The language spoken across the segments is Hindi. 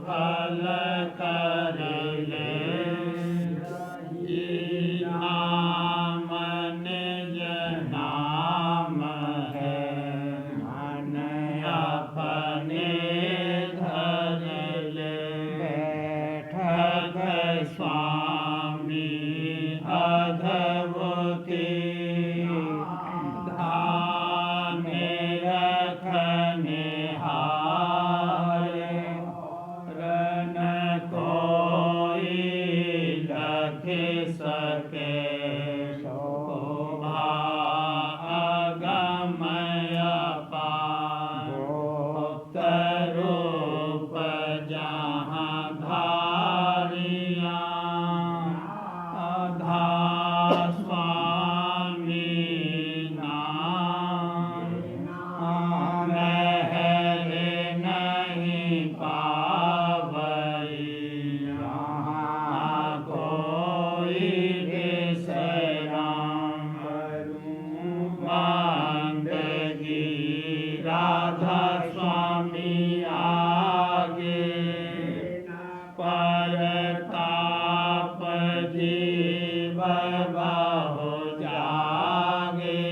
फल कर ले नाम निज नाम है मन अपने धर ले बैठक स्वामी अधवती धाम रखने हारे रन कोई लख सके शोभा अगमय पार गुप्त रूप जहाँ धारिया अधा स्वामी नाम महल नहीं पावई यहाँ कोई विश्राम करूं बंदगी राधा स्वामी आगे परताप जीव बहु जागे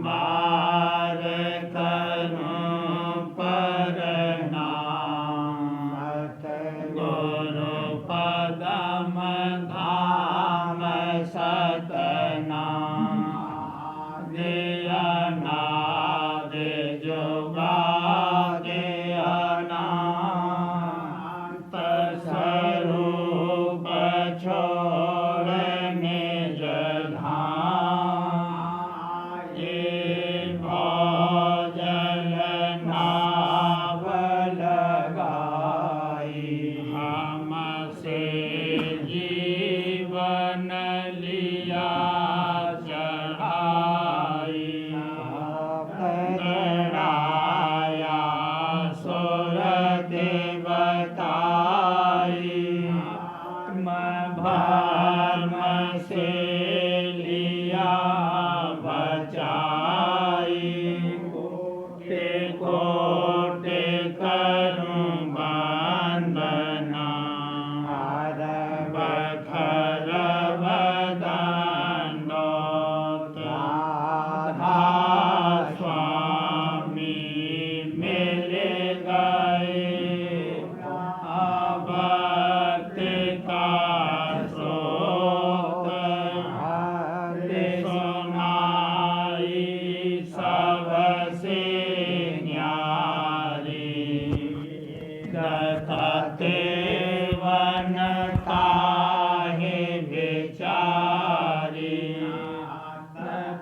बार करूं प्रणाम गुरु पदम धाम सतनाम दिया नाद जोगा दिया नाम स्वरूप छोड़ने जधाम ये भोजन नाव लगाई हमसे जीवन लिया चढ़ाई चढ़ाया सुर देवताई भर्म से लिया बचाई कोटि कोटि करूं वंदना हर बखर वदंडोत राधा स्वामी मिल गए भक्त का सोत सुनाई सबसे न्यारी कथते वन काहे बेचारी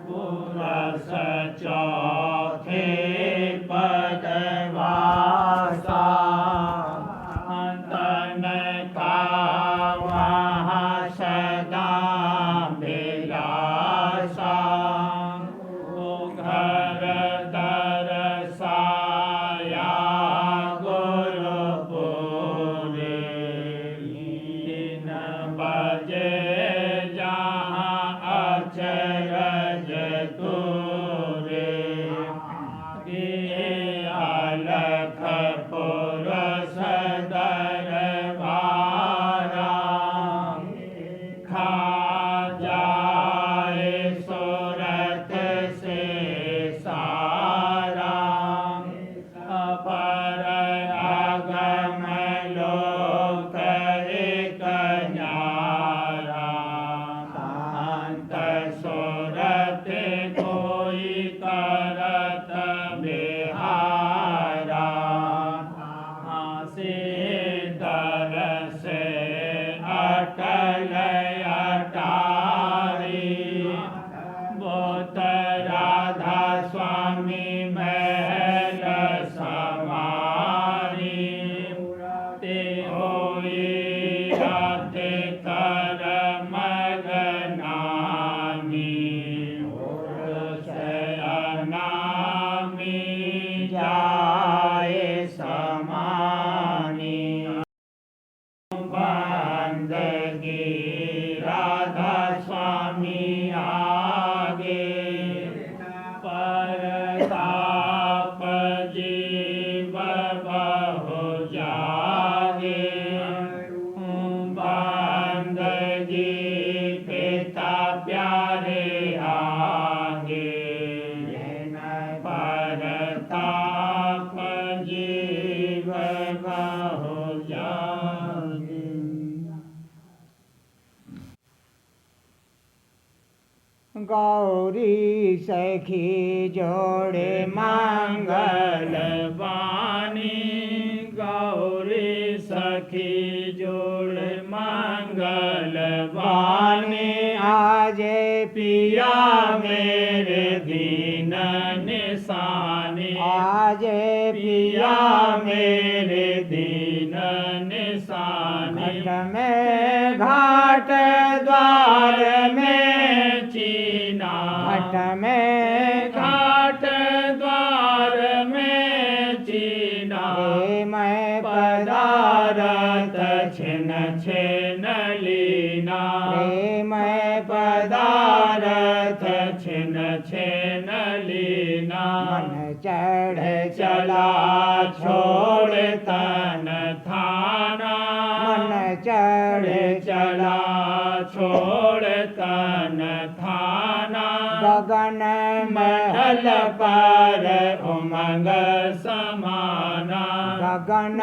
पुरस चौथे पदवासा तन का वहाँ सदा बिलासा घर दरसाया गुरुपुरे 3 बजे जहाँ अचरज तूरे अलख पुरुष दरबारा खा जाए सूरत से सारा अपर अगम लोक एक न्यारा शांत सूरत कोई करत बिहारा दर से अटल अटारी बोत राधा स्वामी महल समारी ते होई आते कर मगनामी से अनामी जाए समानी जागे बंदगी पिता प्यारे आगे परताप जीव बहु जागे। गौरी सखी जोड़े मंगल वाणी गौरी सखी जोड़ मंगल वाणी आज पिया मेरे दीन निशानी आज पिया मेरे दीन निशानी घट में घाट द्वार में चीना घट में घाट द्वार में चीना हे मैं पदारथ छिन छिन लीना हे मैं पदारथ छिन छिन लीना मन चढ़ चला छोड़ तन थाना मन चढ़ चला छोड़ तन थाना गगन महल पर उमंग समाना गगन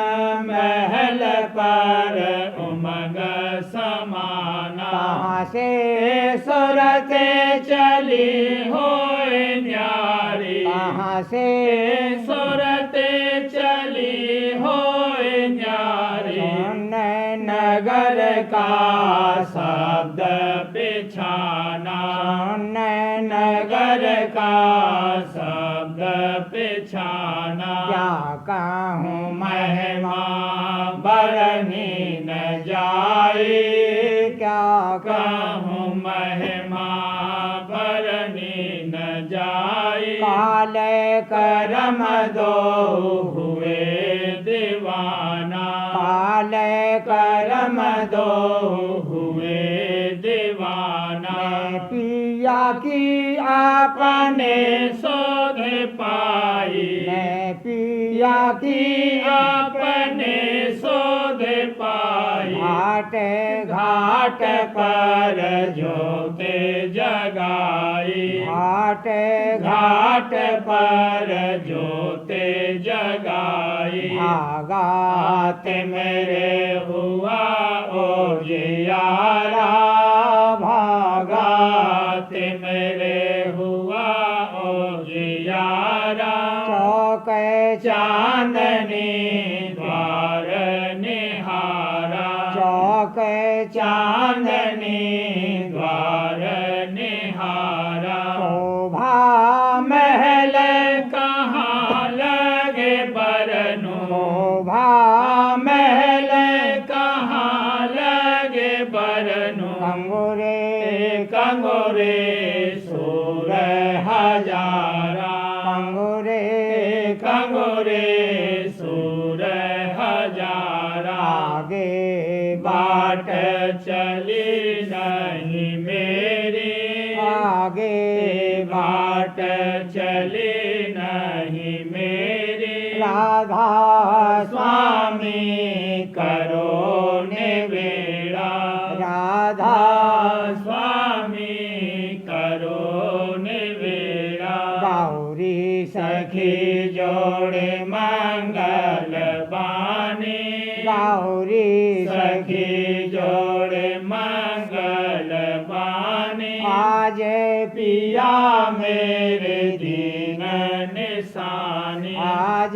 महल पर उमंग समाना कहाँ से सुरते चली हो न्यारी कहाँ से सुरते चली हो न्यारी सुन नगर का शब्द पिछाना सुन नगर का शब्द पिछाना क्या कहूँ महिमा बरनी न जाए क्या कहूँ महिमा बरनी न जाए काल करम दो हुए दीवाना काल करम दो हुए दीवाना पिया की अपने सोध पाई मैं पिया की अपने सोध पाई घाट घाट पर जोते जगाई घाट घाट पर जोते जगाई भागात मेरे हुआ ओ जियारा भागात मेरे हुआ ओ जियारा चौक चांदनी द्वार निहारा चौक चांदनी द्वार निहारा शोभा महल कहाँ लगे बरनु शोभा महल कहाँ लगे बरनु कंगोरे कंगोरे सूर हजारा कंगोरे कंगोरे सूर हजारा आगे बाट चली नहीं मेरी आगे बाट चली नहीं मेरी राधा स्वामी करो निवेड़ा राधा स्वामी करो निवेड़ा गौरी सखी जोड़े मंगल बानी गौरी सखी जोड़े मंगल बानी आज पिया मेरे दीन निशानी आज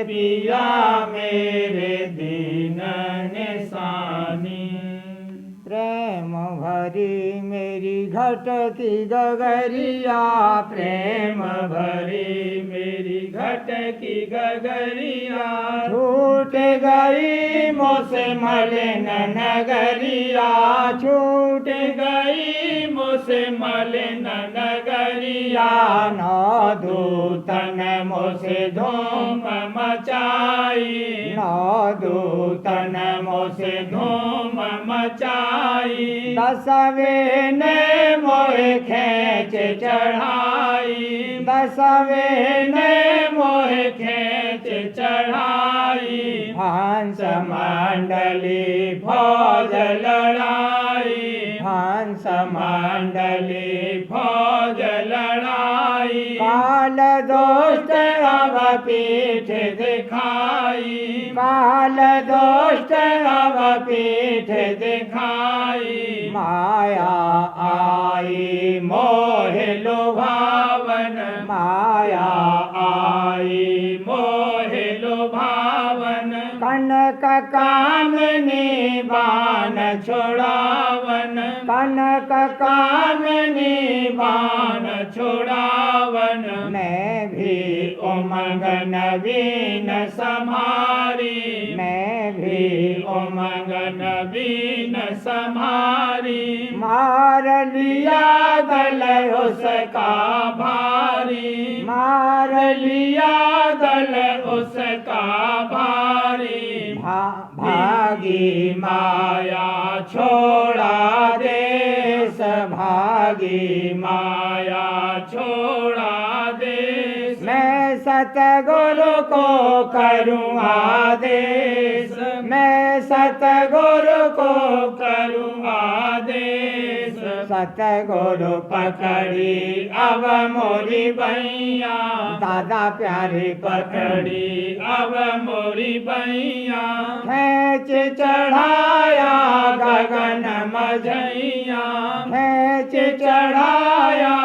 पिया मेरे दीन निशानी प्रेम भरी मेरी घट की गगरिया प्रेम भरी मेरी घट की गगरिया छूट गई मुझसे मलिन नगरिया छूट गई मुझसे मलिन नगरिया नौ दूतन मुझसे धूम मचाई नौ दूतन मुझसे से धूम मचाई, दसवें ने मोहे खेच चढ़ाई, दसवें ने मोहे खेच चढ़ाई, हंस मंडली फौज लड़ाई, हंस मंडली फौज लड़ाई, काल दोस्त अब पीठ दिखाई, काल दोस्त अब पीठ दिखाई, माया आई मोह लुभावन, माया आई मोह लुभावन, कनक कामनी बाण छोड़ावन, कनक कामनी बाण छोड़ावन, मैं भी उमंग नवीन समारी, मैं भी भी उमंग नवीन समारी, मार लिया दल उसका भारी, मार लिया दल उसका भारी, भागी माया छोड़ा देश, भागी माया छोड़ा देश, मैं सतगुरु को करूँ आदेश, मैं सतगुरु को करूँ आदेश, सतगुरु पकड़ी अब मोरी बैया, दादा प्यारे पकड़ी अब मोरी बैया, खेच चढ़ाया गगन मझैया, खेच चढ़ाया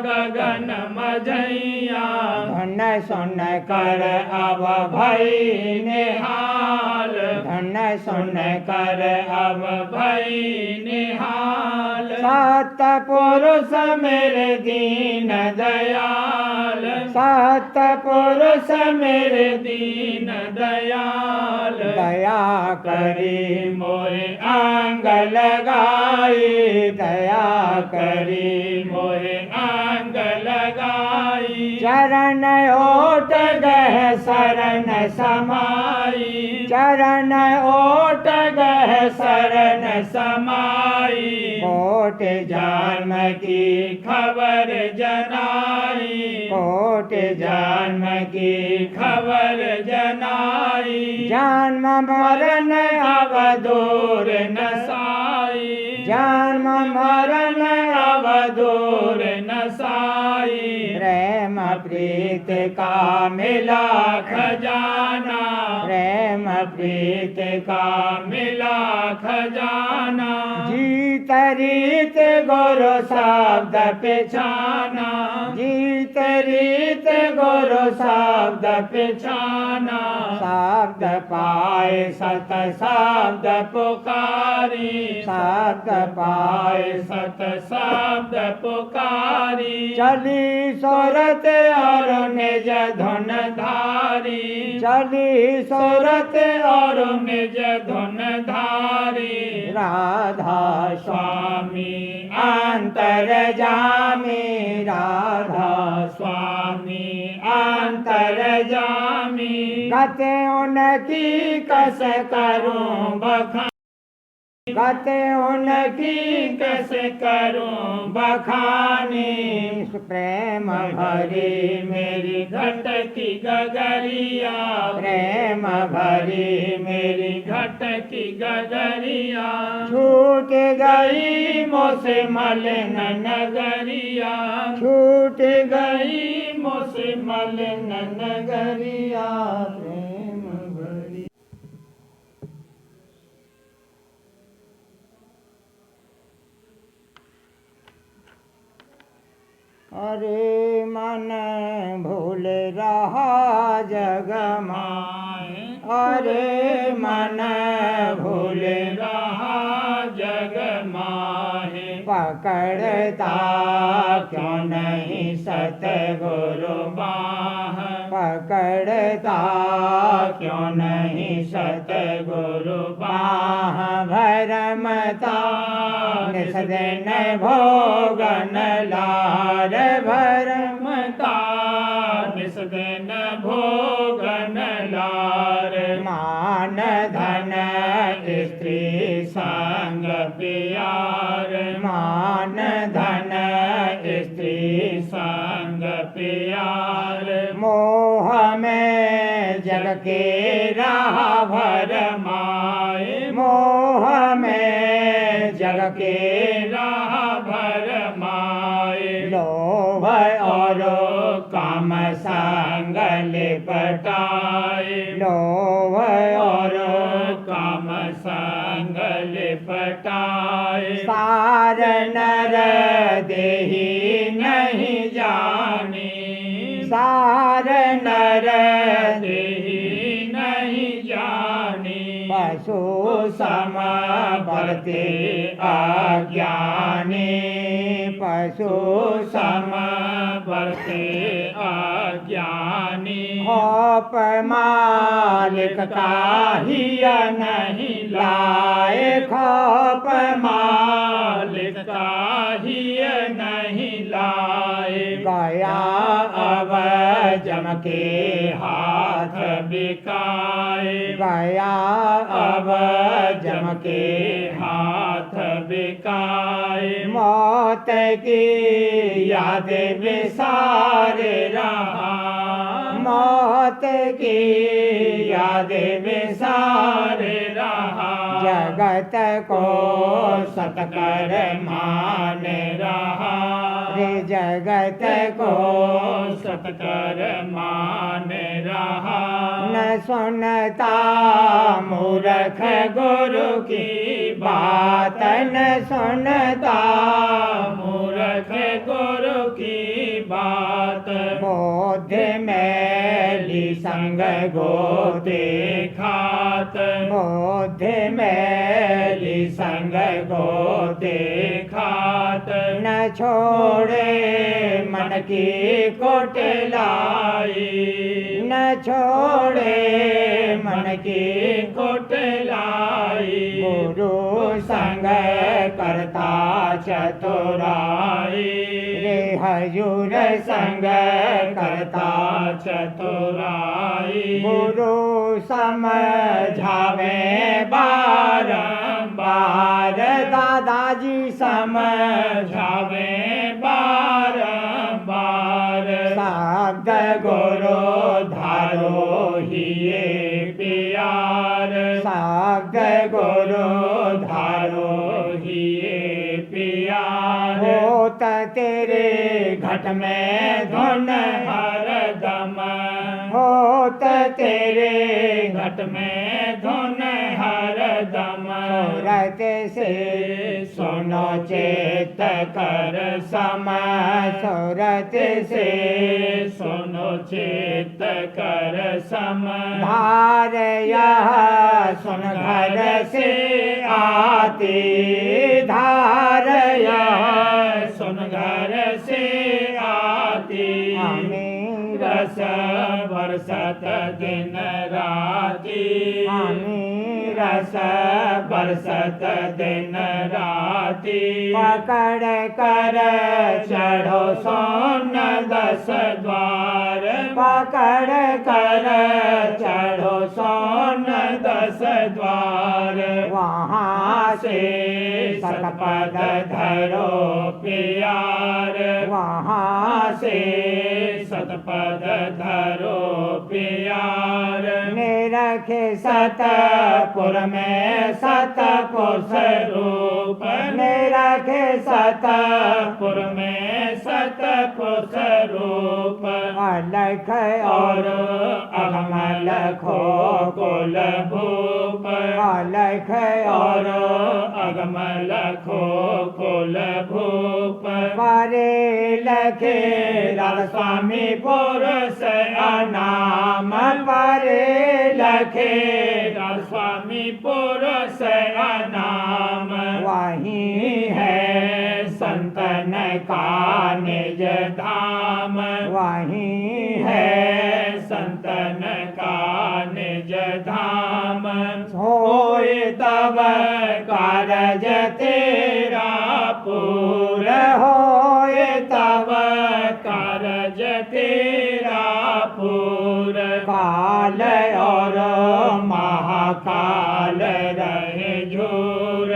गगन मझैया, धन सुन कर अब भई निहाल, धन सुन कर अब भई निहाल, सतपुरुष मेरे दीन दयाल, सतपुरुष मेरे दीन दयाल, दया करी मोहे आंग लगाई, दया करी मोहे आंग लगाई, चरण ओट गह शरण समाई, चरण ओट गह शरण समाई, कोट जन्म की खबर जनाई, कोट जन्म की खबर जनाई, जन्म मरण अब दूर नसाई, जन्म मरण अब दूर नसाई, प्रेम प्रीत का मिला खजाना, प्रेम प्रीत का मिला खजाना, जीत रीत गुरु शब्द पिछाना, जीत रीत गुरु शब्द पिछाना, शब्द पाए सत शब्द पुकारी, शब्द पाए सत शब्द पुकारी, चली सोरत और निज धुन धारी, चली सूरत और निज धुन धारी, राधा स्वामी अंतर जामी, राधा स्वामी अंतर जामी, गते उनकी कस करूं बखानी, गते उनकी कस करूं बखानी, प्रेम भरी मेरी घट की गगरिया, प्रेम भरी मेरी घट की गगरिया, छूट गई गई मोसे मलिन नगरिया, छूट गई गई मोसे मलिन नगरिया, प्रेम भरी। अरे मन भूल रहा जग माए, अरे मन भूल रहा जग माहे, पकड़ता क्यों नहीं सतगुरु बाह, पकड़ता क्यों नहीं सतगुरु बाह, भरमता निस दिन भोगन लार, भरमता निस दिन भोगन लार, मान धन स्त्री संग प्यार मान धन स्त्री संग प्यार मोह में जग के राह भर माए मोह में जग के राह भर माए लोभ और काम संग लिपटाए लोभ और काम संग लिपटाए सार नर देहि नहीं जानी सार नर देहि नहीं जानी पशु सम बरते अज्ञानी पशु सम बरते अज्ञानी खोप मालिक काहिया नहीं लाए खोप मालिक काहिय नहीं लाए गया अब जम के हाथ बिकाए गया अब जम के हाथ बिकाए मौत की याद विसारे रहा मौत की याद विसारे रहा जगत को सतकर मान रहा रे जगत को सतकर मान रहा न सुनता मूर्ख गुरु की बात न सुनता मूर्ख गुरु की बात बोध मैली संग गोते खात बोध मैली संग गोते खात न छोड़े मन की कोटलाई न छोड़े मन की कोटलाई गुरु संग करता चतुराई रे हजूर संग करता चतुराई गुरु समझावे बारंबार दादाजी समझावे बारंबार शब्द गुरु धारो हिये प्यार शब्द गुरु धारो हिये प्यार होत तेरे घट में धुन हर दम होत तेरे घट में धुन हर दम सूरत से सुनो चेत कर सम सूरत से सुनो चेत कर सम धार यह सुन घर से आती धार यह सुन घर से आती आमीन रस बरसत दिन राती आमीन रस बरसत दिन राती पकड़ कर चढ़ो सोन 10 द्वार पकड़ कर चढ़ो सोन 10 द्वार वहाँ से सतपद धरो प्यार वहाँ से सतपद धरो प्यार निरखे सतपुर में सतपुरुष रूप निरखे सतपुर में सतपुरुष रूप अलख और अगमल खो कुल भूप अलख और अगमल खो कुल भूप परे लखे लाल स्वामी पुरुष अनाम परे लखे लाल स्वामी पुरुष अनाम वहीं है संतन का निज धाम वहीं है संतन का निज धाम होए तब कारज तेरा पूर होए तब कारज तेरा पूर काल और महाकाल रहे झूर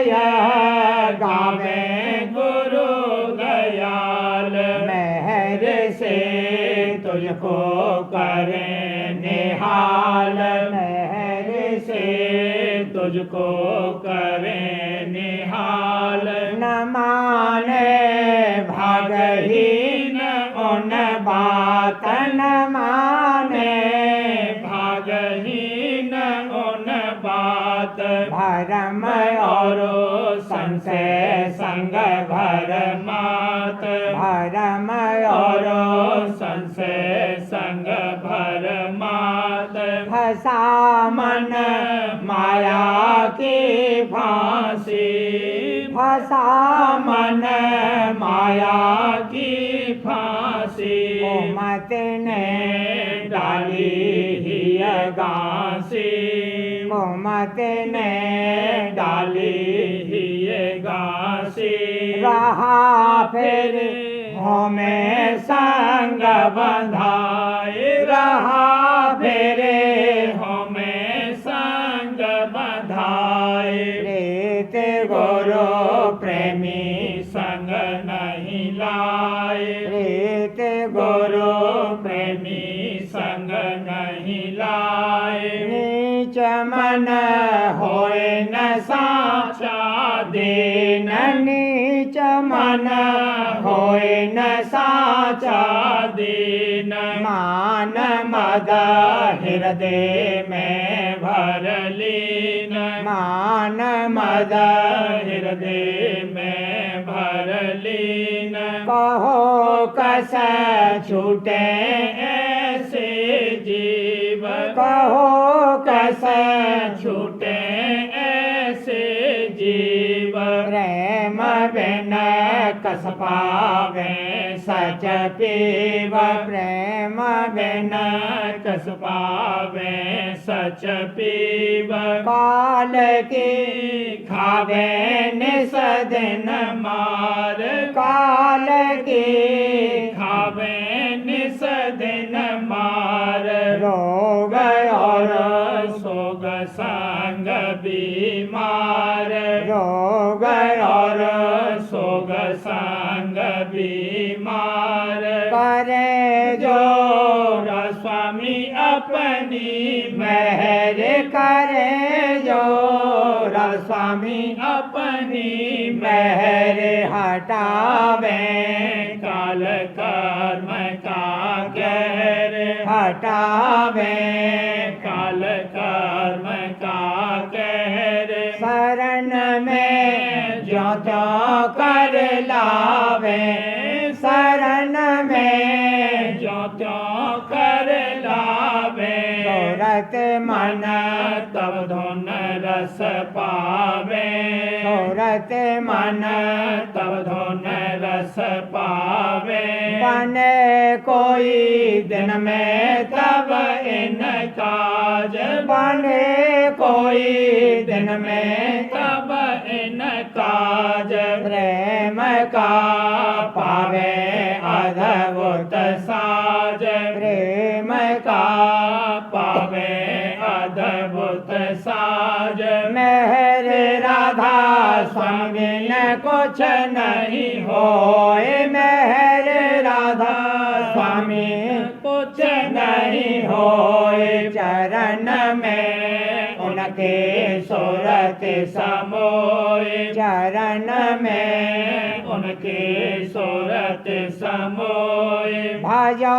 यह गावे गुरु दयाल मेहर से तुझको करें निहाल मेहर से तुझको करें निहाल न माने भागहीन उन बात न माने भागहीन उन बात भरम और संशय संग भर मात भरम और संशय संग भर मात फसा मन माया की फांसी फसा मन माया की फांसी मत ने डाली ही गांसी मत ने डाली ही गांसी रहा फिर हमें संग बंधाए रहा फेरे हमें संग बंधाए रेत गुरु प्रेमी संग नहीं लाए रेत गुरु प्रेमी संग नहीं लाए नीच मन होए न साचा दीन नीच मन होए न साचा दीन मान मद हृदय में भर लीन मान मद हृदय में भर लीन कहो कस छूटे ऐसे जीव कहो कस छूटे ऐसे जीव प्रेम बिन कस पावे सच पीव प्रेम बिन कस पावे सच पीव काल की खावे निस दिन मार काल की खावे निस दिन मार रोग और सोग संग बीमार रोग और सोग संग बीमार करे जो स्वामी अपनी मेहर करे जो स्वामी अपनी मेहर हटावे काल कर्म का कहर हटावे काल कर्म का कहर शरण में जो तो कर लावे शरण में जो तो कर लावे सूरत मन तब धुन रस पावे सूरत मन तब धुन रस पावे बने कोई दिन में तब इन काज बने कोई दिन में तब इन काज प्रेम का पावे अद्भुत साज प्रेम का पावे अद्भुत साज मेहर राधा स्वामी न कुछ नहीं होए मेहर राधा स्वामी कुछ नहीं होए चरण में उनके सूरत समोए चरण में उनके सूरत समोए भजो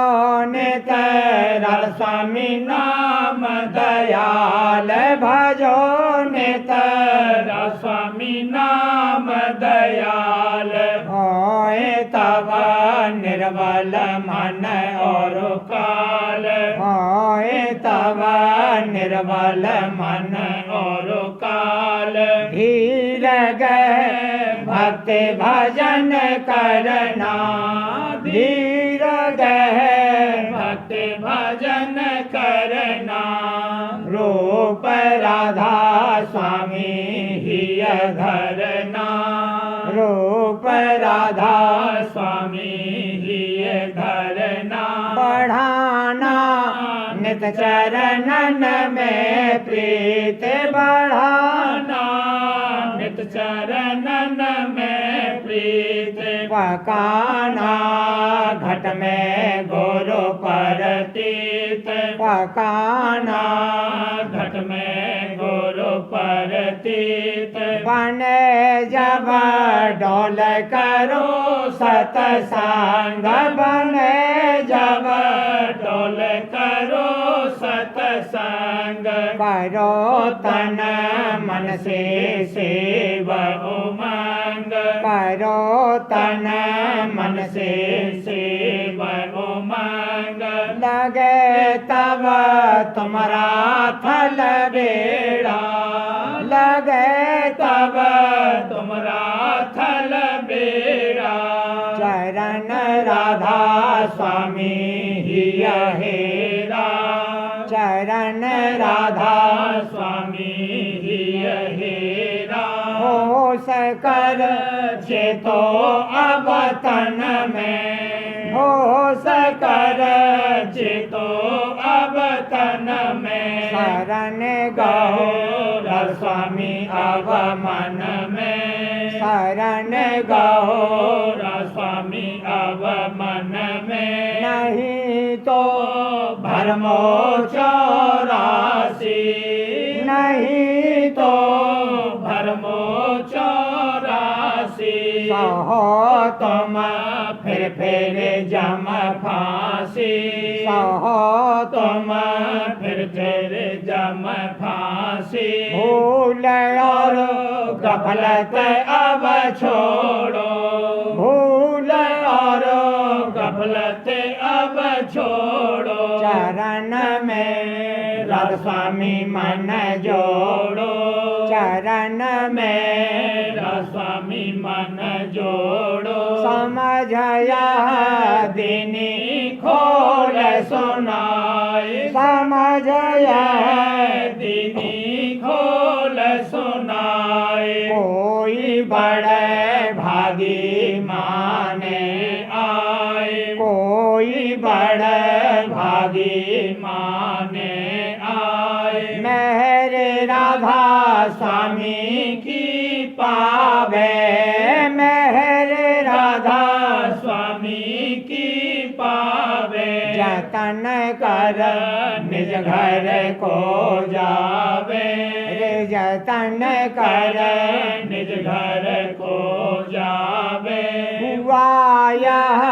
नित राधा स्वामी नाम दयाल भजो नित राधा स्वामी नाम दयाल होए तब निर्बल मन और काल होए तब निर्बल मन और काल धीर गए भक्ति भजन करना धीर गए भक्ति भजन करना रूप राधा स्वामी ही धरना रूप राधा स्वामी ही धरना बढ़ाना नित चरणन में प्रीत बढ़ाना नित नित चरणन में प्रीत पकाना घट में गुरु परतीत पकाना घट में गुरु परतीत बने जब डोल करो सतसंग बने जब डोल करो सतसंग करो तन मन से शिव उमंग करो तन मन से शिव उमंग लगे तब तुम्हारा थल बेड़ा लगे तब तुमरा थल बेड़ा चरण राधा स्वामी हिय हेरा चरण राधा स्वामी हिय हेरा होश कर चेतो अब तन में होश कर चेतो अब तन में शरण गहो गहो स्वामी अब मन में शरण गहो गहो स्वामी अब मन में नहीं तो भरमो 84 नहीं तो भरमो 84 सहो तुम फिर जम फांसी सहो तुम फिर जम फांसी भूल और गफलत अब छोड़ो भूल और गफलत अब छोड़ो चरण में राधा स्वामी मन जोड़ो चरण में राधा स्वामी मन जोड़ो समझया दीनी खोल सुनाए समझया दीनी खोल सुनाए कोई बड़े भागी माने आए कोई बड़े भागी माने आए मेरे राधा स्वामी की पावे मेरे राधा स्वामी की पावे जतन कर निज घर को जावे रे जतन कर कर निज घर को जावे हुआ यह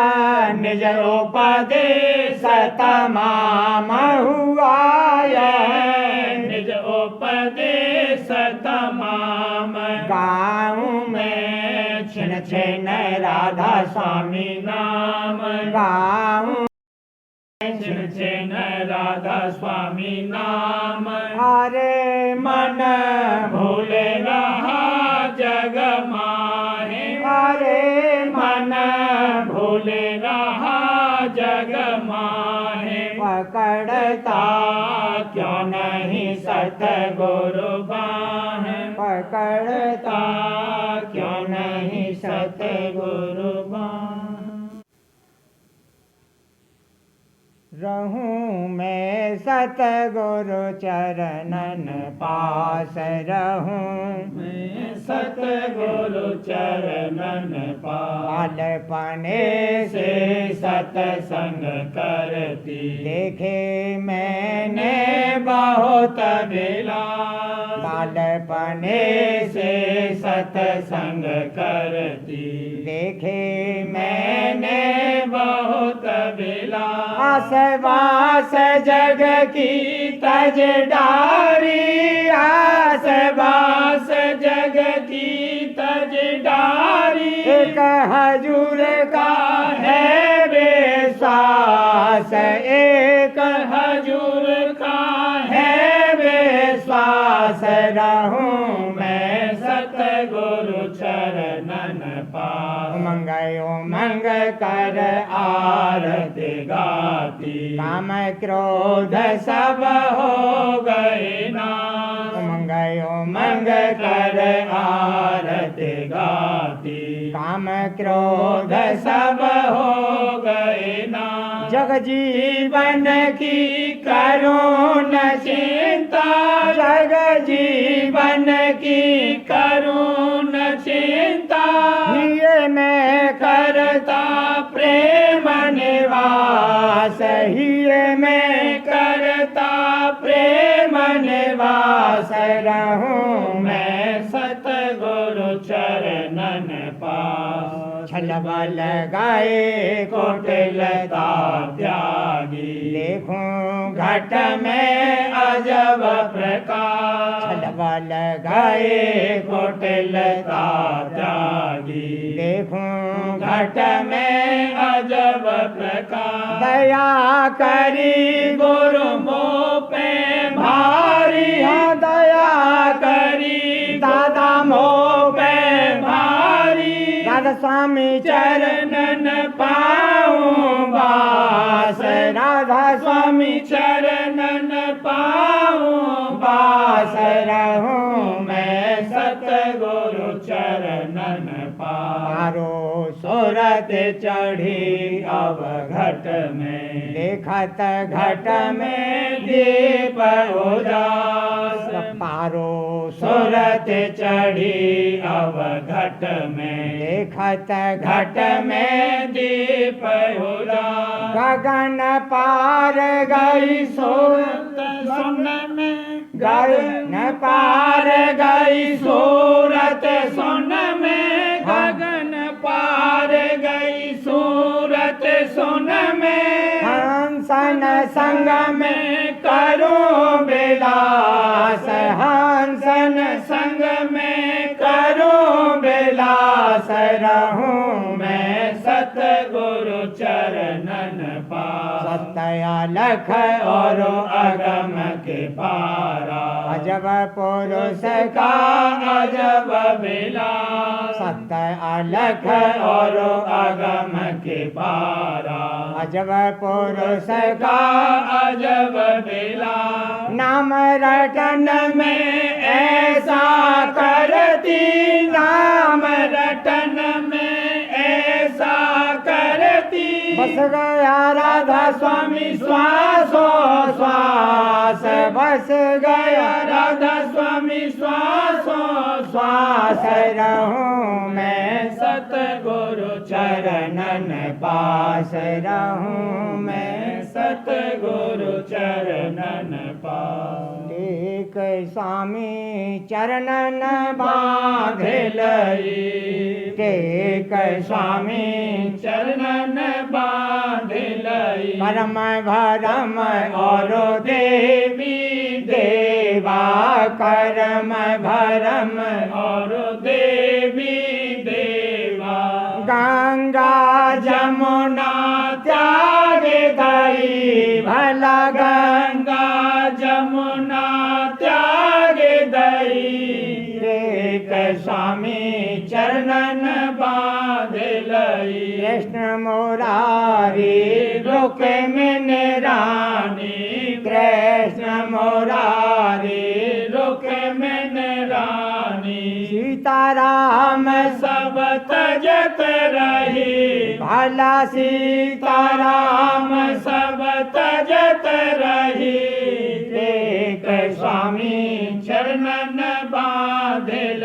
निज उपदेश तमाम हुआ यह निज उपदेश तमाम गाँव में छिन छिन राधा स्वामी नाम गाँव छिन छिन राधा स्वामी नाम अरे मन भूले रहा जग माहे अरे मन भूले रहा जग माहे पकड़ता क्यों नहीं सतगुरु बाहें पकड़ता क्यों नहीं सतगुरु बाहें रहूं मैं सतगुरु चरणन पास रहूं मैं सतगुरु चरणन पाल बालपने से सतसंग करती देखे मैंने बहुत बेला बालपने से सतसंग करती देखे मैंने बहुत बेला आसवास जग की तज डारी आसवास जग की तज डारी एक हजूर का है बेसास एक हजूर का है बेसास रहूं मैं सतगुरु चरणन पास मंगयो मंग कर आरती गाती काम क्रोध सब हो गए नाश मंगयो मंग कर आरती गाती काम क्रोध सब हो गए नाश जग जीवन की करो न चिंता जग जीवन की करो चरणन पास छलबल गए कुटिलता त्यागी देखूं घट में अजब प्रकाश छलबल गए कुटिलता त्यागी देखूं घट में अजब प्रकाश दया करी गुरु मोह पे भारी हाँ दया करी दादा मोह पे भारी दादा स्वामी चरणन पाऊं बास राधा स्वामी चरणन पाऊं बास रहूं मैं सतगुरु चरणन पारो सूरत चढ़ी अब घट में देखत घट में दीप उदास पारो सूरत चढ़ी अब घट में देखत घट में दीप उदास गगन पार गई सूरत सुन में गगन पार गई सूरत सुन में गगन पार गई सूरत सुन में हंसन संग में करूं विलास हंसन संग में करूं विलास रहूं मैं सतगुरु चरणन पास सत्या लख और अगम के पारा अजब पुरुष का अजब विलास सत्य अलख और अगम के पारा अजब पुरुष का अजब विलास नाम रटन में ऐसा करती नाम रटन में ऐसा करती बस गया राधा स्वामी श्वासो श्वास बस गया राधा स्वामी श्वासो श्वास रहूं मैं सतगुरु चरणन पास रहूं मैं सतगुरु चरणन पास टेक स्वामी चरणन बांधिल टेक स्वामी चरणन बांधिल परम भरम और देवी देवा करम भरम और देवी देवा गंगा जमुना त्याग दई भला गंगा जमुना त्याग दई टेक स्वामी चरणन बांधिल कृष्ण मुरारी रुक में रानी कृष्ण मुरारी रुक में रानी सीताराम सब तजत रही भला सीताराम सब तजत रही टेक स्वामी चरणन बांधिल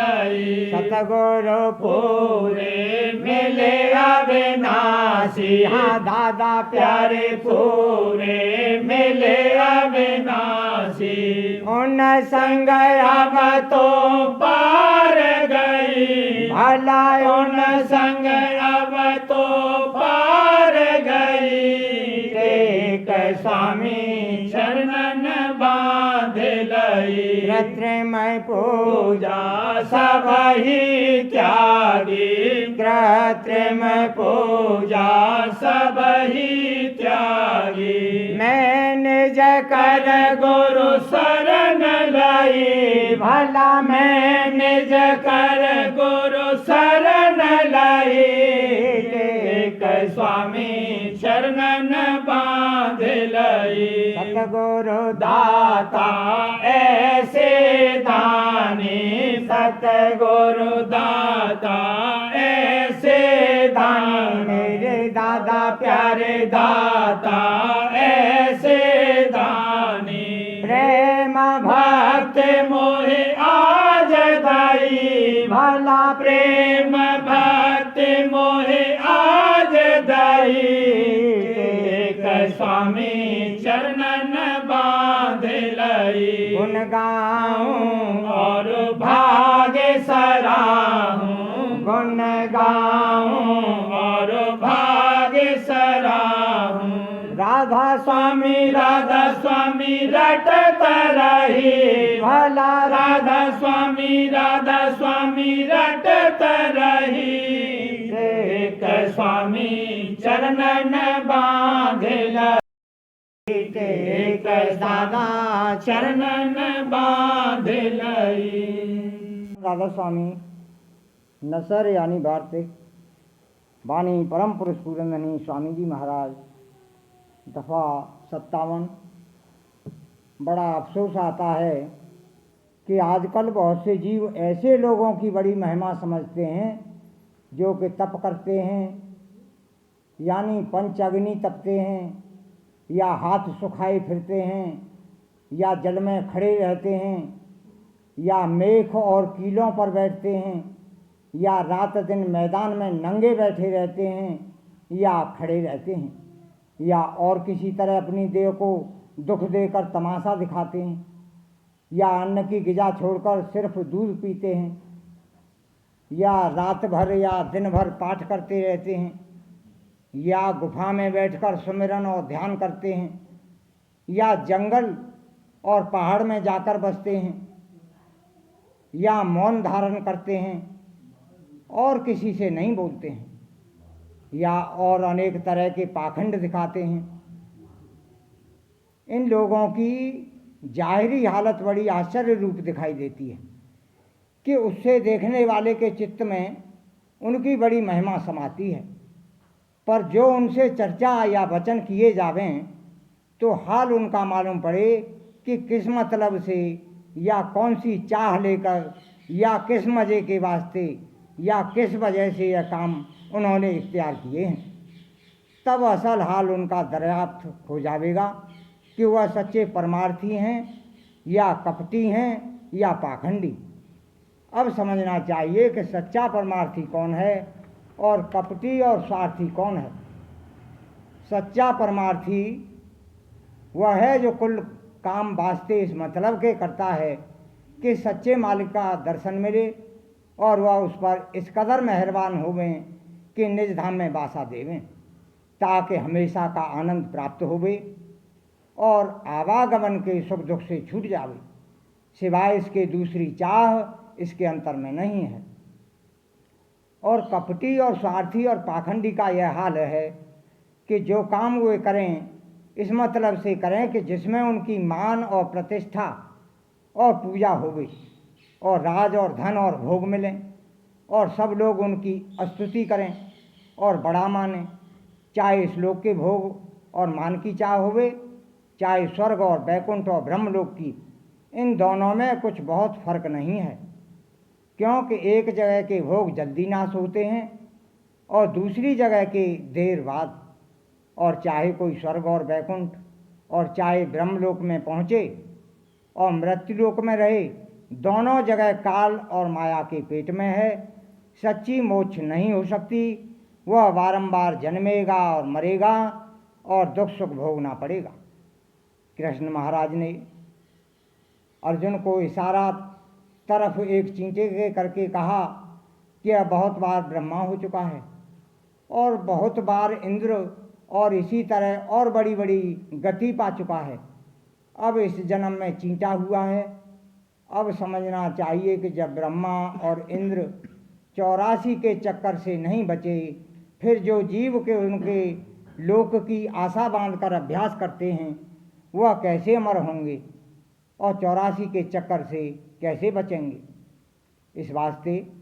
सतगुरु पूरे मिले अविनाशी हाँ दादा प्यारे पूरे मिले अविनाशी उन संग अब तो पार गई भला उन संग अब तो पार गई टेक स्वामी चरणन बांधिल कृत्रिमय पूजा सब ही त्यागी कृत्रिम पूजा सब ही त्यागी मैं निज कर गुरु शरण लाई भला मैं निज कर गुरु शरण लाई टेक स्वामी चरणन बांधिल सतगुरु दाता ऐसे दानी सतगुरु दाता ऐसे दानी मेरे दादा प्यारे दाता ऐसे दानी प्रेम भक्त मोहे आज दाई भला प्रेम भक्त मोहे आज दाई टेक स्वामी चरणन बांधिल गुण गाऊं और भाग्य सराहूं गुण गाऊं और भाग्य सराहूं। राधा स्वामी राधा स्वामी रटत रही, भला राधा स्वामी रटत रही। एक स्वामी चरणन बांधिल, एक दादा चरणन बांधिल। राधा स्वामी नसर यानी वार्तिक वाणी परम पुरुष पूरनधनी स्वामी जी महाराज दफ़ा 57। बड़ा अफसोस आता है कि आजकल बहुत से जीव ऐसे लोगों की बड़ी महिमा समझते हैं जो कि तप करते हैं, यानी पंच अग्नि तपते हैं, या हाथ सुखाए फिरते हैं, या जल में खड़े रहते हैं, या मेख और कीलों पर बैठते हैं, या रात दिन मैदान में नंगे बैठे रहते हैं, या खड़े रहते हैं, या और किसी तरह अपनी देह को दुख देकर तमाशा दिखाते हैं, या अन्न की गिजा छोड़कर सिर्फ दूध पीते हैं, या रात भर या दिन भर पाठ करते रहते हैं, या गुफा में बैठकर सुमिरन और ध्यान करते हैं, या जंगल और पहाड़ में जाकर बसते हैं, या मौन धारण करते हैं और किसी से नहीं बोलते हैं, या और अनेक तरह के पाखंड दिखाते हैं। इन लोगों की जाहिरी हालत बड़ी आश्चर्य रूप दिखाई देती है कि उससे देखने वाले के चित्त में उनकी बड़ी महिमा समाती है, पर जो उनसे चर्चा या वचन किए जावें तो हाल उनका मालूम पड़े कि किस मतलब से या कौन सी चाह लेकर या किस मज़े के वास्ते या किस वजह से यह काम उन्होंने इख्तियार किए हैं। तब असल हाल उनका दरियाफ्त हो जाएगा कि वह सच्चे परमार्थी हैं या कपटी हैं या पाखंडी। अब समझना चाहिए कि सच्चा परमार्थी कौन है और कपटी और स्वार्थी कौन है। सच्चा परमार्थी वह है जो कुल काम वास्ते इस मतलब के करता है कि सच्चे मालिक का दर्शन मिले और वह उस पर इस कदर मेहरबान होवें कि निज धाम में वासा देवें, ताकि हमेशा का आनंद प्राप्त होवे और आवागमन के सुख दुख से छूट जावे। सिवाय इसके दूसरी चाह इसके अंतर में नहीं है। और कपटी और स्वार्थी और पाखंडी का यह हाल है कि जो काम वे करें इस मतलब से करें कि जिसमें उनकी मान और प्रतिष्ठा और पूजा होवे और राज और धन और भोग मिलें और सब लोग उनकी स्तुति करें और बड़ा माने, चाहे इस लोक के भोग और मान की चाह होवे, चाहे स्वर्ग और वैकुंठ और ब्रह्मलोक की। इन दोनों में कुछ बहुत फर्क नहीं है, क्योंकि एक जगह के भोग जल्दी नाश होते हैं और दूसरी जगह के देर बाद। और चाहे कोई स्वर्ग और वैकुंठ और चाहे ब्रह्मलोक में पहुँचे और मृत्युलोक में रहे, दोनों जगह काल और माया के पेट में है। सच्ची मोक्ष नहीं हो सकती, वह बारंबार जन्मेगा और मरेगा और दुख सुख भोगना पड़ेगा। कृष्ण महाराज ने अर्जुन को इशारा तरफ एक चींटे के करके कहा कि यह बहुत बार ब्रह्मा हो चुका है और बहुत बार इंद्र और इसी तरह और बड़ी बड़ी गति पा चुका है। अब इस जन्म में चींटा हुआ है। अब समझना चाहिए कि जब ब्रह्मा और इंद्र 84 के चक्कर से नहीं बचे, फिर जो जीव के उनके लोक की आशा बांधकर अभ्यास करते हैं वह कैसे अमर होंगे और 84 के चक्कर से कैसे बचेंगे। इस वास्ते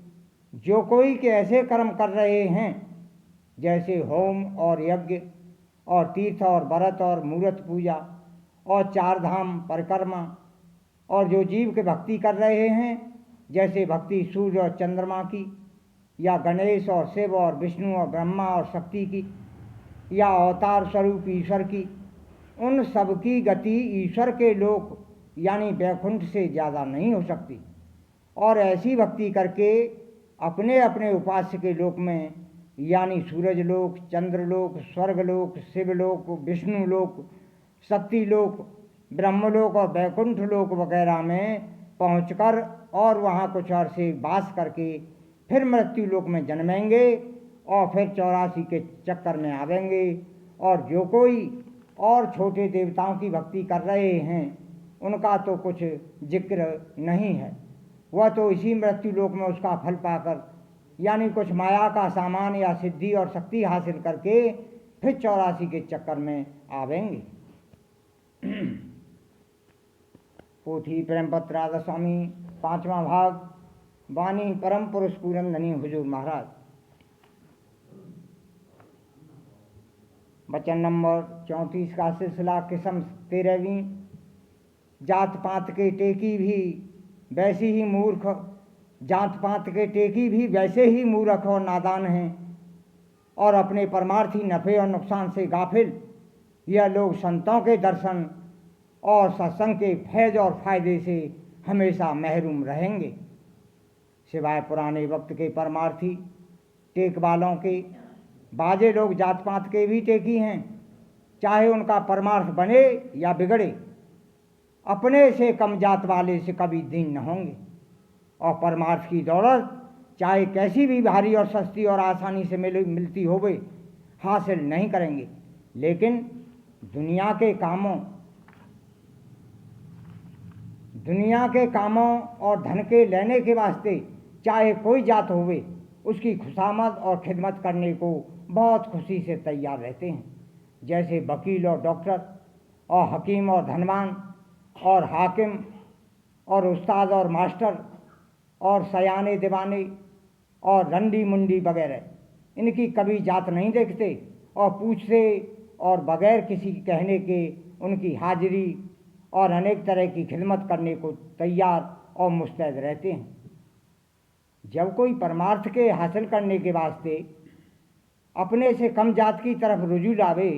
जो कोई के ऐसे कर्म कर रहे हैं जैसे होम और यज्ञ और तीर्थ और व्रत और मूर्त पूजा और चार धाम परिक्रमा, और जो जीव के भक्ति कर रहे हैं जैसे भक्ति सूर्य और चंद्रमा की, या गणेश और शिव और विष्णु और ब्रह्मा और शक्ति की, या अवतार स्वरूप ईश्वर की, उन सब की गति ईश्वर के लोक यानी वैकुंठ से ज़्यादा नहीं हो सकती। और ऐसी भक्ति करके अपने अपने उपास्य के लोक में यानी सूरज लोक, चंद्रलोक, स्वर्गलोक, शिवलोक, विष्णु लोक, शक्ति लोक, ब्रह्मलोक और वैकुंठ लोक वगैरह में पहुंचकर और वहाँ कुछ अरसे वास करके फिर मृत्यु लोक में जन्मेंगे और फिर 84 के चक्कर में आवेंगे। और जो कोई और छोटे देवताओं की भक्ति कर रहे हैं उनका तो कुछ जिक्र नहीं है, वह तो इसी मृत्यु लोक में उसका फल पाकर यानी कुछ माया का सामान या सिद्धि और शक्ति हासिल करके फिर 84 के चक्कर में आवेंगे। पोथी प्रेमपत्र राधा स्वामी 5वां भाग। वाणी परम पुरुष पूरनधनी हुजूर महाराज। वचन नंबर 34 का सिलसिला किस्म 13वीं। जात पात के टेकी भी वैसी ही मूर्ख, जात पात के टेकी भी वैसे ही मूर्ख और नादान हैं और अपने परमार्थी नफ़े और नुकसान से गाफिल। यह लोग संतों के दर्शन और सत्संग के फैज़ और फायदे से हमेशा महरूम रहेंगे। सिवाय पुराने वक्त के परमार्थी टेक वालों के, बाजे लोग जात पात के भी टेकी हैं, चाहे उनका परमार्थ बने या बिगड़े, अपने से कम जात वाले से कभी दीन न होंगे और परमार्थ की दौलत चाहे कैसी भी भारी और सस्ती और आसानी से मिलती होवे हासिल नहीं करेंगे। लेकिन दुनिया के कामों और धन के लेने के वास्ते चाहे कोई जात होवे उसकी खुशामद और खिदमत करने को बहुत खुशी से तैयार रहते हैं। जैसे वकील और डॉक्टर और हकीम और धनवान और हाकिम और उस्ताद और मास्टर और सयाने दीवाने और रंडी मुंडी वगैरह, इनकी कभी जात नहीं देखते और पूछते और बगैर किसी कहने के उनकी हाजिरी और अनेक तरह की खिदमत करने को तैयार और मुस्तैद रहते हैं। जब कोई परमार्थ के हासिल करने के वास्ते अपने से कम जात की तरफ रुजू लावे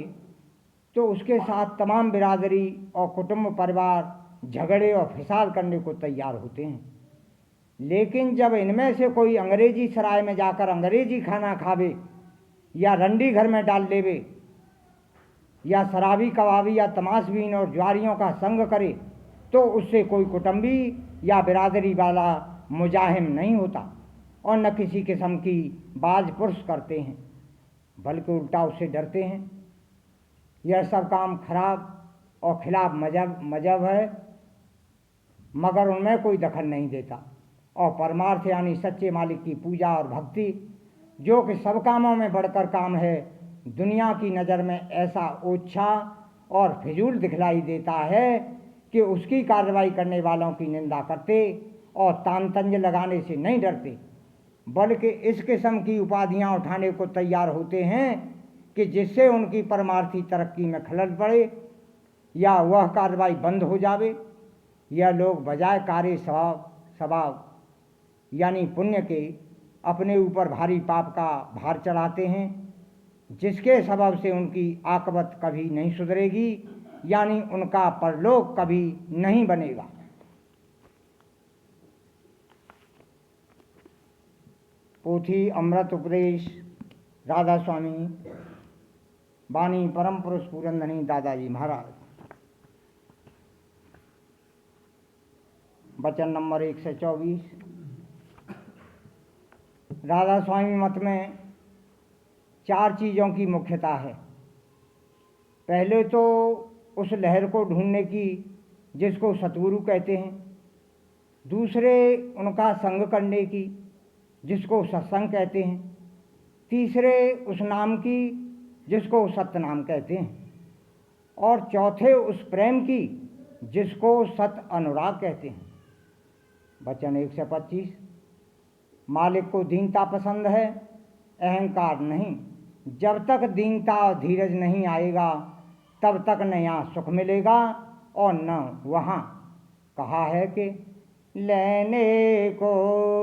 तो उसके साथ तमाम बिरादरी और कुटुंब परिवार झगड़े और फिसाद करने को तैयार होते हैं। लेकिन जब इनमें से कोई अंग्रेजी सराय में जाकर अंग्रेजी खाना खावे या रंडी घर में डाल लेवे या शराबी कबाबी या तमाशबीन और ज्वारियों का संग करे तो उससे कोई कुटुंबी या बिरादरी वाला मुजाहिम नहीं होता और न किसी किस्म की बाज पुरुष करते हैं, बल्कि उल्टा उससे डरते हैं। यह सब काम खराब और खिलाफ मजहब है, मगर उनमें कोई दखल नहीं देता। और परमार्थ यानी सच्चे मालिक की पूजा और भक्ति, जो कि सब कामों में बढ़कर काम है, दुनिया की नज़र में ऐसा ओछा और फिजूल दिखलाई देता है कि उसकी कार्रवाई करने वालों की निंदा करते और तान तंज लगाने से नहीं डरते, बल्कि इस किस्म की उपाधियां उठाने को तैयार होते हैं कि जिससे उनकी परमार्थी तरक्की में खलल पड़े या वह कार्रवाई बंद हो जावे। यह लोग बजाय कार्य स्वभाव यानी पुण्य के अपने ऊपर भारी पाप का भार चढ़ाते हैं, जिसके सबब से उनकी आकबत कभी नहीं सुधरेगी, यानी उनका परलोक कभी नहीं बनेगा। पोथी अमृत उपदेश राधा स्वामी। वाणी परम पुरुष पूरनधनी दादाजी महाराज। वचन नंबर 124। राधा स्वामी मत में 4 चीज़ों की मुख्यता है। पहले तो उस लहर को ढूंढने की जिसको सतगुरु कहते हैं, दूसरे उनका संग करने की जिसको सत्संग कहते हैं, तीसरे उस नाम की जिसको सत्य नाम कहते हैं, और चौथे उस प्रेम की जिसको सत अनुराग कहते हैं। वचन 125। मालिक को दीनता पसंद है, अहंकार नहीं। जब तक दीनता और धीरज नहीं आएगा तब तक न यहाँ सुख मिलेगा और न वहाँ। कहा है कि लेने को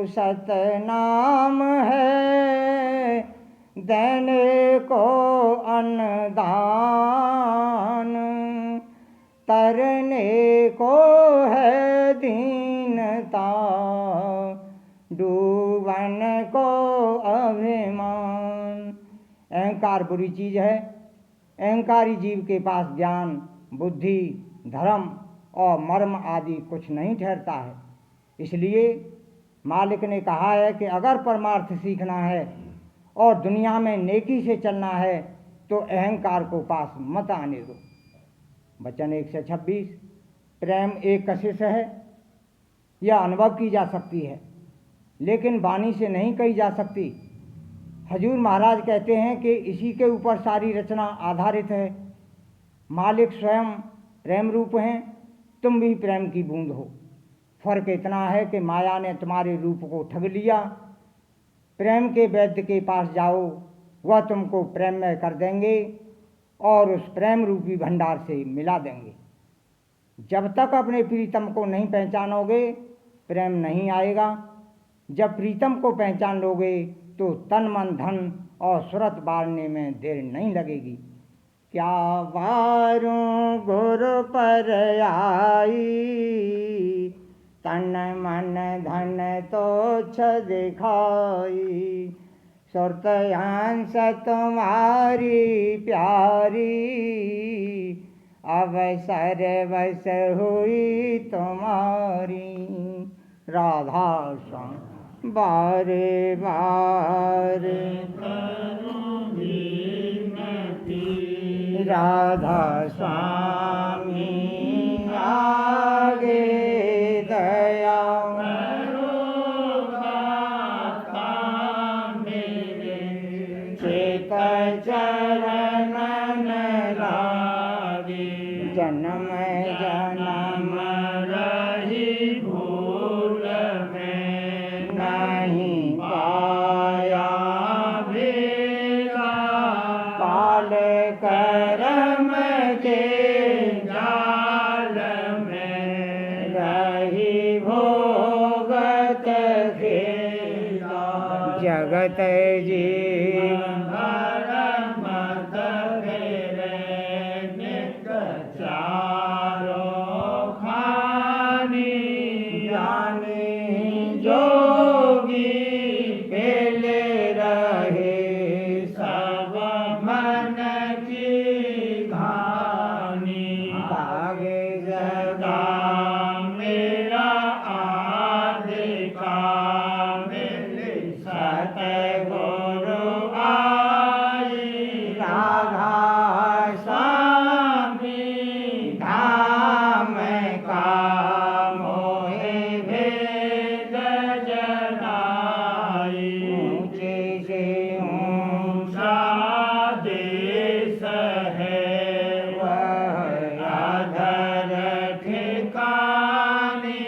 सतनाम है, देने को अन्नदान, तरने को है दीनता, डूबन को अभिमान। अहंकार बुरी चीज़ है। अहंकारी जीव के पास ज्ञान, बुद्धि, धर्म और मर्म आदि कुछ नहीं ठहरता है। इसलिए मालिक ने कहा है कि अगर परमार्थ सीखना है और दुनिया में नेकी से चलना है तो अहंकार को पास मत आने दो। वचन 126। प्रेम एक कशिश है, यह अनुभव की जा सकती है लेकिन वाणी से नहीं कही जा सकती। हजूर महाराज कहते हैं कि इसी के ऊपर सारी रचना आधारित है। मालिक स्वयं प्रेम रूप हैं, तुम भी प्रेम की बूंद हो। फर्क इतना है कि माया ने तुम्हारे रूप को ठग लिया। प्रेम के वैद्य के पास जाओ, वह तुमको प्रेममय कर देंगे और उस प्रेम रूपी भंडार से मिला देंगे। जब तक अपने प्रीतम को नहीं पहचानोगे प्रेम नहीं आएगा। जब प्रीतम को पहचान लोगे तो तन मन धन और सुरत बारने में देर नहीं लगेगी। क्या वारूं गुरु पर आई, तन मन धन तो दिखाई। सुरत हंस तुम्हारी प्यारी, अवसर बस हुई तुम्हारी। राधा श्याम बारे बारे राधा स्वामी आगे दया चेत चरणन लागे। जन्म जन्म रही भूल में नहीं पाया भेगा। पाल करम के जाल में रही भोगत खेला। जगत जीवन भर मत फेरे नित चारों खानी। ज्ञानी जोगी पेले रहे सब मन की घानी। भागे जगा मेरा आदि कामिल सतगुरु आई। राधा स्वामी धाम का मोहे भेद जनाई। ऊंचे से ऊंचा देश है वह अधर ठिकानी।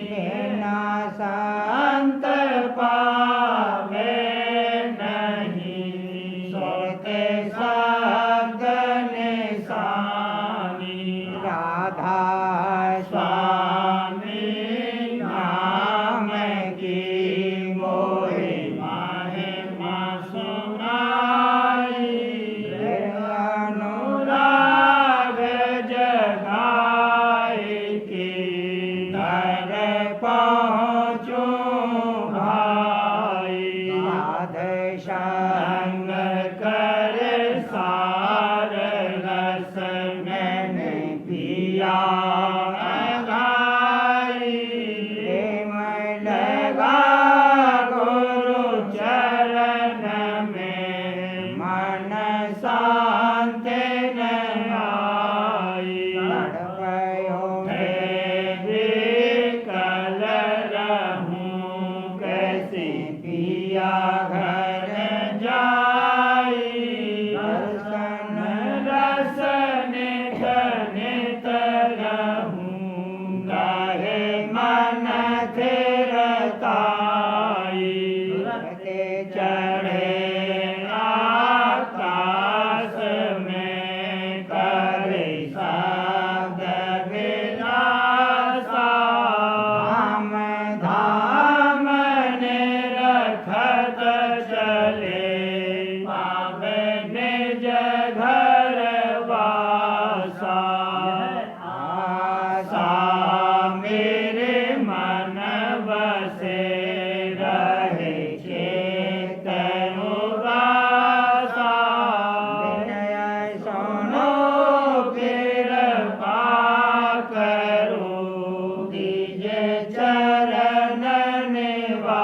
बिना संत पावे नहीं सोते शब्द निशानी। राधा स्वामी नाम की मोहे महिमा सुनाई। अनुराग जगाए के घर पहुँचो भाई। साध संग कर सार रस मैंने पिया गाई। प्रेम लगा गुरु चरण में मन शांत न आई। तड़पयो कल रहूं कैसे पिया घर जाई। दर्शन रसन नित रहूं गाहे मन थिरताई। रखते चढ़े आकाश में करे शब्द विलासा। धाम धाम ने रखत चले पावे निज घर वासा। आशा मेरे मन बसे रहे चेत उदासा। विनय सुनो कृपा करो दीजे चरण निवासा।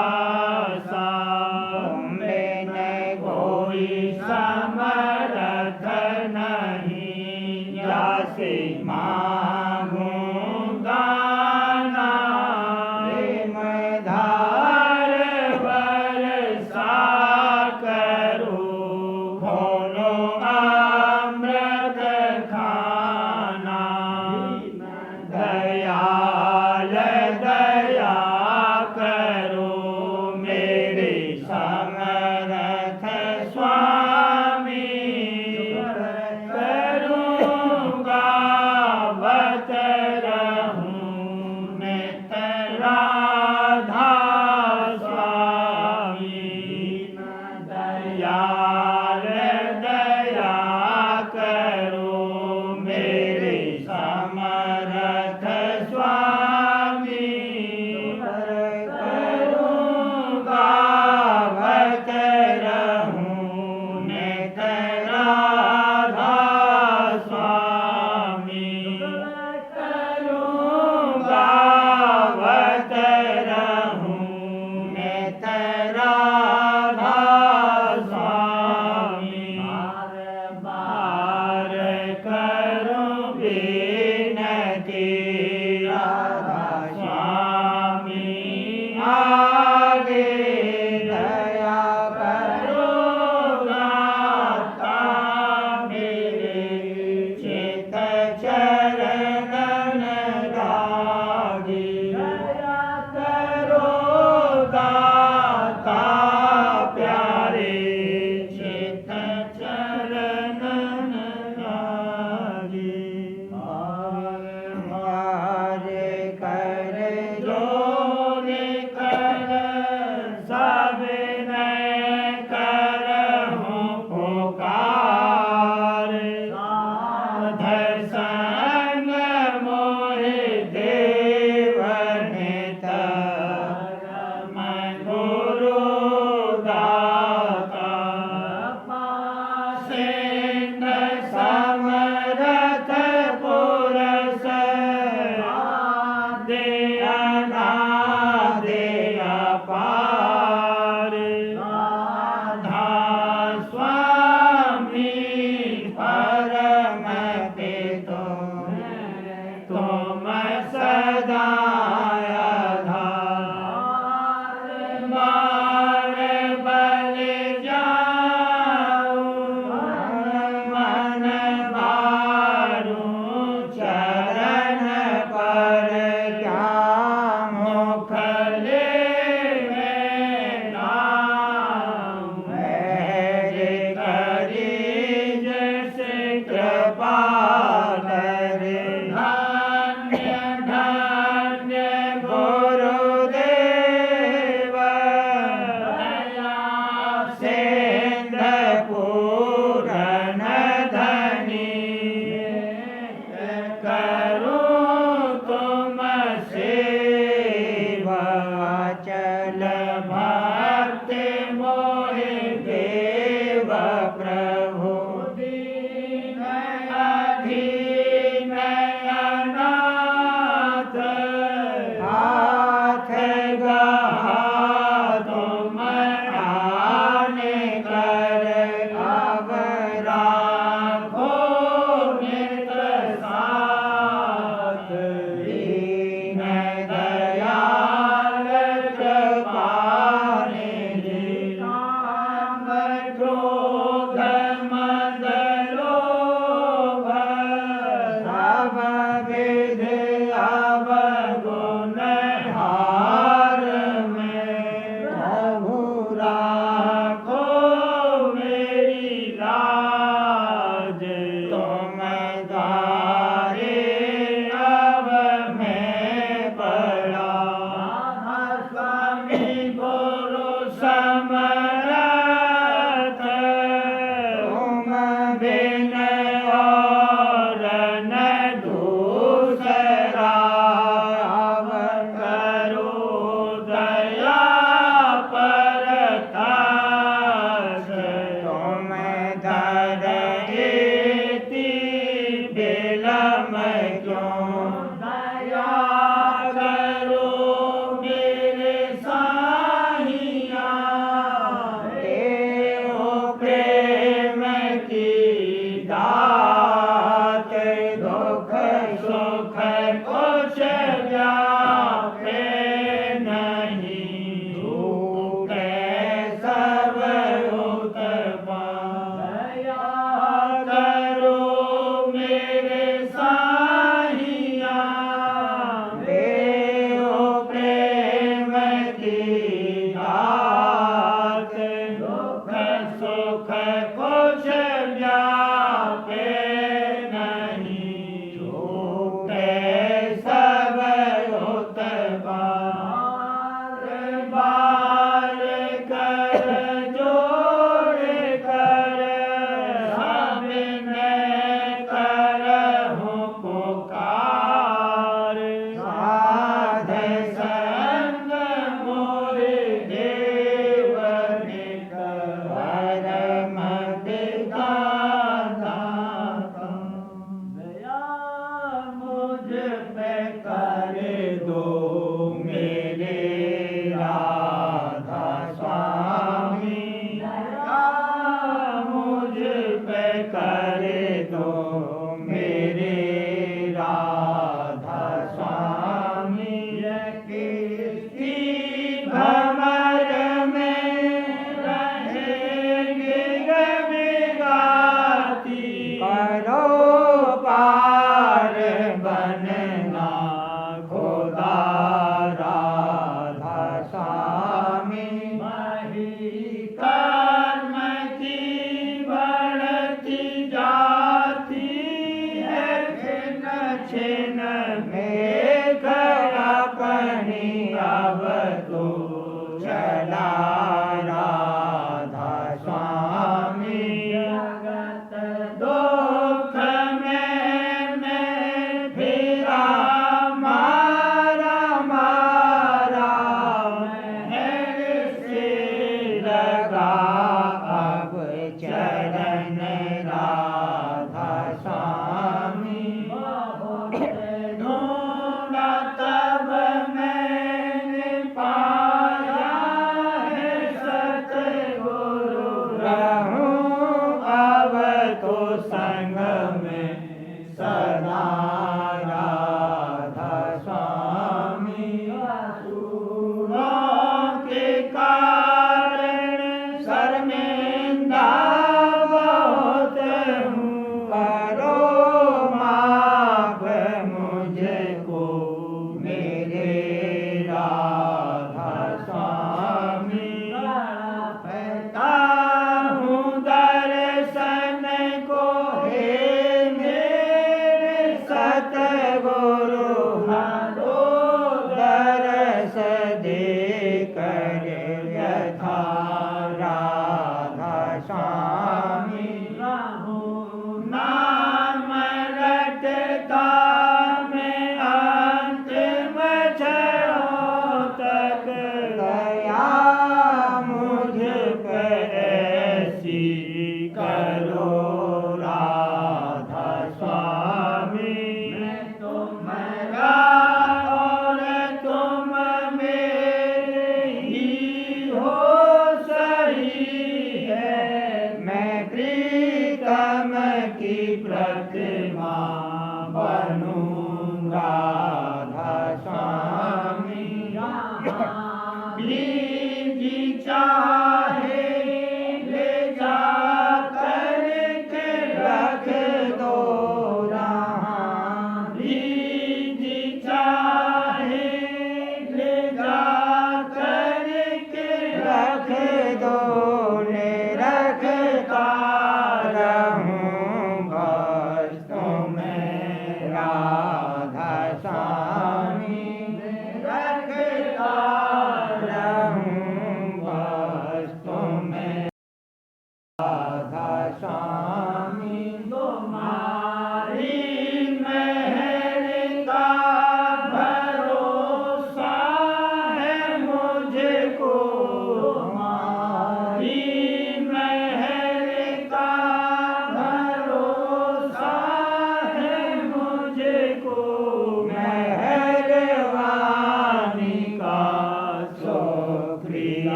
राधा श्याम